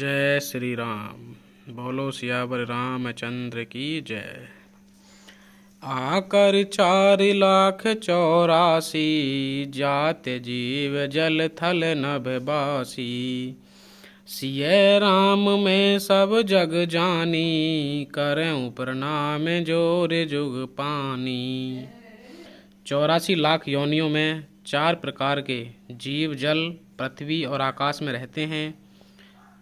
जय श्री राम। बोलो सियावर रामचंद्र की जय। आकर 4,84,000 जात जीव जल थल नभ बासी। सिय राम में सब जग जानी, करऊं प्रणाम जोर जुग पानी। 84 लाख योनियों में 4 प्रकार के जीव जल, पृथ्वी और आकाश में रहते हैं।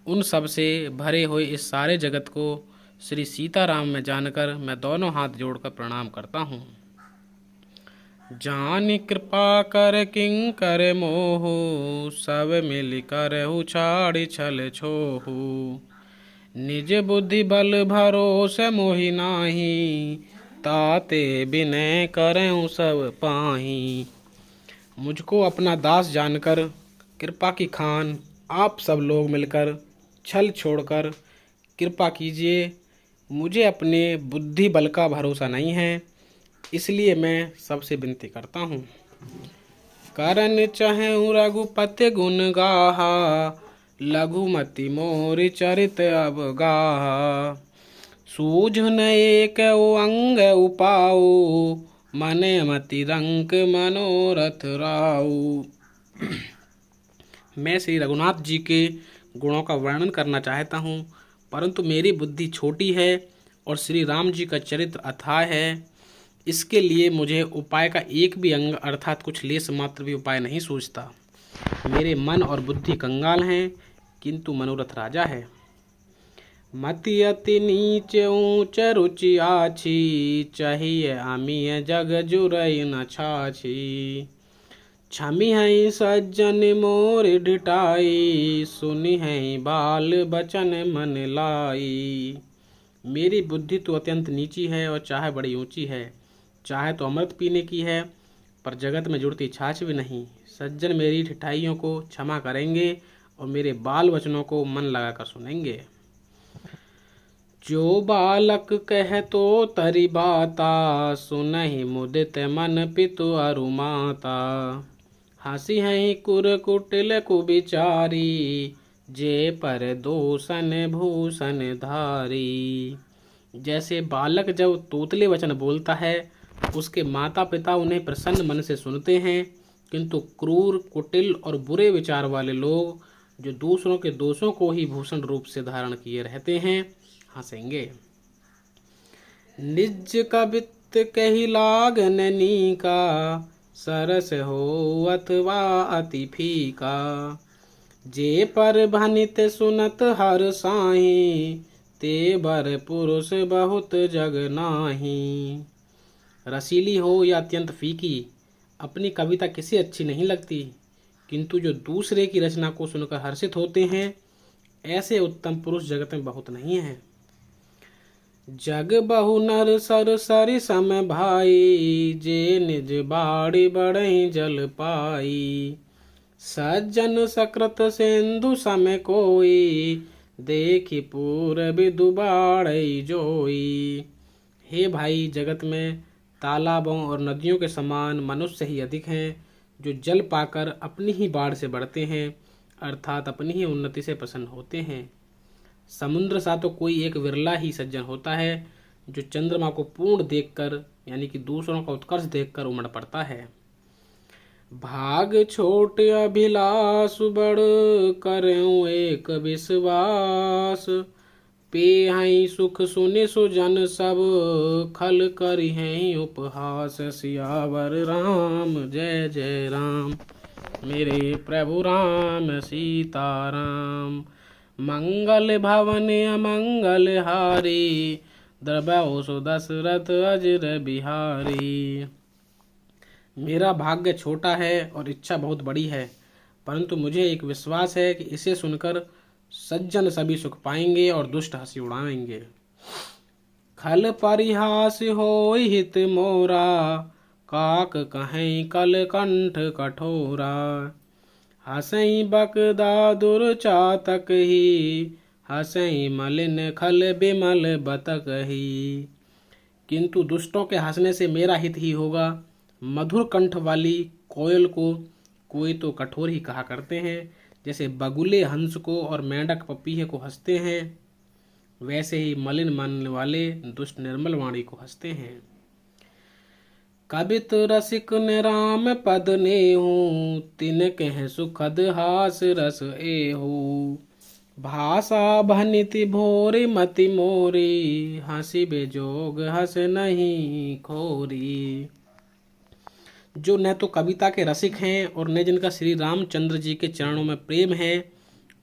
उन सब से भरे हुए इस सारे जगत को श्री सीताराम में जानकर मैं दोनों हाथ जोड़कर प्रणाम करता हूँ। जान कृपा कर किंकर मोहु, सब मिल कर उछाड़ छल छोहु। निज बुद्धि बल भरोस मोहि नाही, ताते बिनय करऊं सब पाही। मुझको अपना दास जानकर कृपा की खान आप सब लोग मिलकर छल छोड़कर कृपा कीजिए। मुझे अपने बुद्धि बल का भरोसा नहीं है, इसलिए मैं सबसे विनती करता हूँ। करन चहु रघुपति गुण गाहा, लघुमति मोर चरित अवगाहा। सूझन एक अंग उपाऊ, मने मति रंक मनोरथ राऊ। मैं श्री रघुनाथ जी के गुणों का वर्णन करना चाहता हूँ, परंतु मेरी बुद्धि छोटी है और श्री राम जी का चरित्र अथाह है। इसके लिए मुझे उपाय का एक भी अंग अर्थात कुछ लेस मात्र भी उपाय नहीं सूझता। मेरे मन और बुद्धि कंगाल हैं, किंतु मनोरथ राजा है। मति अति नीच ऊंच रुचि आछी, चाहिए आमिय जग जुरई न छाछी। छमी है सज्जन मोर ढिठाई, सुनी है बाल बचन मन लाई। मेरी बुद्धि तो अत्यंत नीची है और चाहे बड़ी ऊंची है। चाहे तो अमृत पीने की है, पर जगत में जुड़ती छाछ भी नहीं। सज्जन मेरी ढिठाइयों को क्षमा करेंगे और मेरे बाल वचनों को मन लगाकर सुनेंगे। जो बालक कह तो तरी बाता, सुनहि मुदित मन पितु अरु माता। हंसी है कुर कुटिल कुबिचारी, जे पर दोषन भूषण धारी। जैसे बालक जब तोतले वचन बोलता है, उसके माता पिता उन्हें प्रसन्न मन से सुनते हैं, किंतु क्रूर, कुटिल और बुरे विचार वाले लोग जो दूसरों के दोषों को ही भूषण रूप से धारण किए रहते हैं, हंसेंगे। निज कबित कही लागन नीका, सरस हो अथवा अति फीका। जे पर भनित सुनत हर साही, ते बर पुरुष बहुत जग नाही। रसीली हो या अत्यंत फीकी, अपनी कविता किसी अच्छी नहीं लगती, किंतु जो दूसरे की रचना को सुनकर हर्षित होते हैं, ऐसे उत्तम पुरुष जगत में बहुत नहीं है। जग बहु नर सर सरि सम भाई, जे निज बाड़ी बढ़ई जल पाई। सज्जन सकृत सिंधु सम कोई, देखि पूरबि दुबाड़ई जोई। हे भाई, जगत में तालाबों और नदियों के समान मनुष्य ही अधिक हैं, जो जल पाकर अपनी ही बाढ़ से बढ़ते हैं, अर्थात अपनी ही उन्नति से प्रसन्न होते हैं। समुद्र सा तो कोई एक विरला ही सज्जन होता है, जो चंद्रमा को पूर्ण देखकर यानी कि दूसरों का उत्कर्ष देखकर उमड़ पड़ता है। भाग छोट अभिलाष बड़, करऊं एक विश्वास। पेहई सुख सुनि सुजन सब, खल करि हैं उपहास। सियावर राम जय जय राम, मेरे प्रभु राम सीताराम। मंगल भवन अमंगल हारी, द्रव्यो सो दशरथ अजर बिहारी। मेरा भाग्य छोटा है और इच्छा बहुत बड़ी है, परंतु मुझे एक विश्वास है कि इसे सुनकर सज्जन सभी सुख पाएंगे और दुष्ट हंसी उड़ाएंगे। खल परिहास होई हित मोरा, काक कहीं कल कंठ कठोरा। हसई बकदादुर चातक ही, हसई मलिन खल बिमल बतक ही। किंतु दुष्टों के हंसने से मेरा हित ही होगा। मधुर कंठ वाली कोयल को कोई तो कठोर ही कहा करते हैं, जैसे बगुले हंस को और मेंढक पपीहे को हंसते हैं, वैसे ही मलिन मन वाले दुष्ट निर्मल वाणी को हंसते हैं। कबित रसिक ने राम पद नेहु, तिन कह सुखद हास रस एहु। भाषा भनिति भोरी मति मोरी, हंसी बेजोग हंस नहीं खोरी। जो न तो कविता के रसिक हैं और न जिनका श्री रामचंद्र जी के चरणों में प्रेम है,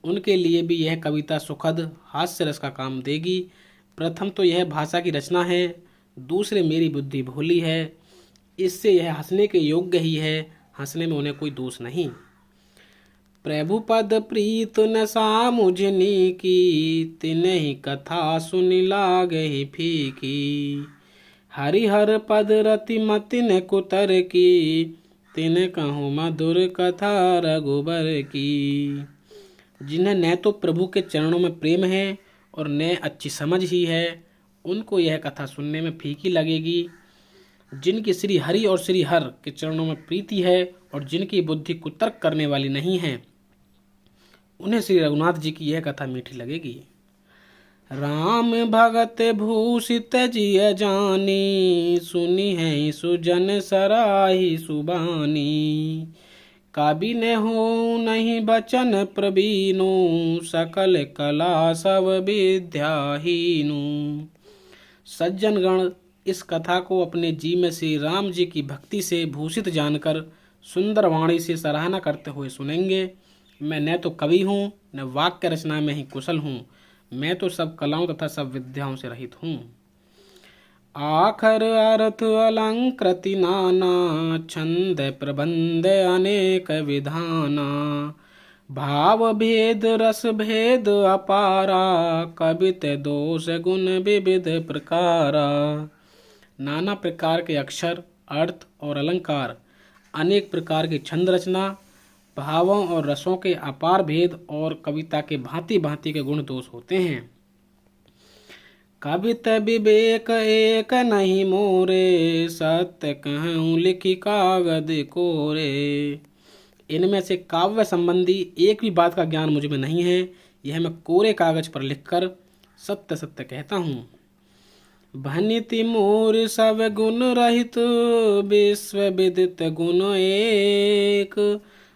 उनके लिए भी यह कविता सुखद हास्य रस का काम देगी। प्रथम तो यह भाषा की रचना है, दूसरे मेरी बुद्धि भोली है, इससे यह हंसने के योग्य ही है, हंसने में उन्हें कोई दोष नहीं। प्रभु पद प्रीत न सामुझनी की, तिन्हि कथा सुनि लागहि फीकी। हरिहर पद रति मति न कुतर की, तिन कहूँ मधुर कथा रघुबर की। जिन्हें न तो प्रभु के चरणों में प्रेम है और न अच्छी समझ ही है, उनको यह कथा सुनने में फीकी लगेगी। जिनकी श्री हरि और श्री हर के चरणों में प्रीति है और जिनकी बुद्धि कुतर्क करने वाली नहीं है, उन्हें श्री रघुनाथ जी की यह कथा मीठी लगेगी। राम भगत भूषित जिय जानी, सुनी है सुजन सराही सुबानी। कवि ने हो नहीं बचन प्रवीणु, सकल कला सब विद्याहीनु। सज्जन गण इस कथा को अपने जी में श्री राम जी की भक्ति से भूषित जानकर सुंदर वाणी से सराहना करते हुए सुनेंगे। मैं न तो कवि हूँ, न वाक्य रचना में ही कुशल हूँ, मैं तो सब कलाओं तथा सब विद्याओं से रहित हूँ। आखर अर्थ अलंकृति नाना, छंद प्रबंध अनेक विधाना। भाव भेद रस भेद अपारा, कवित दोष गुण विविध प्रकारा। नाना प्रकार के अक्षर, अर्थ और अलंकार, अनेक प्रकार की छंद रचना, भावों और रसों के अपार भेद और कविता के भांति भांति के गुण दोष होते हैं। कवित विवेक एक नहीं मोरे, सत्य कहूँ लिखी कागद कोरे। इनमें से काव्य संबंधी एक भी बात का ज्ञान मुझ में नहीं है, यह मैं कोरे कागज पर लिखकर सत्य सत्य कहता हूँ। भनिति मोर सब गुण रहित, विश्व विदित गुण एक।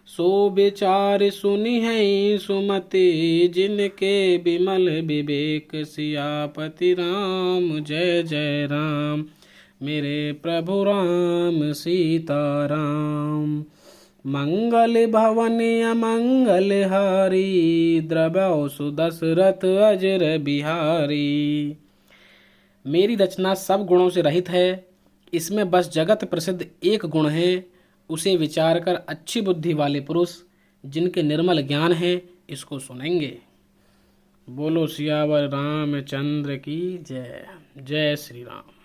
सो विचार सुनि है सुमति, जिनके विमल विवेक। सियापति राम जय जय राम, मेरे प्रभु राम सीताराम। मंगल भवन अमंगल हारी, द्रव्य सुदशरथ अजर बिहारी। मेरी रचना सब गुणों से रहित है, इसमें बस जगत प्रसिद्ध एक गुण है, उसे विचार कर अच्छी बुद्धि वाले पुरुष जिनके निर्मल ज्ञान है इसको सुनेंगे। बोलो सियावर रामचंद्र की जय। जय श्री राम।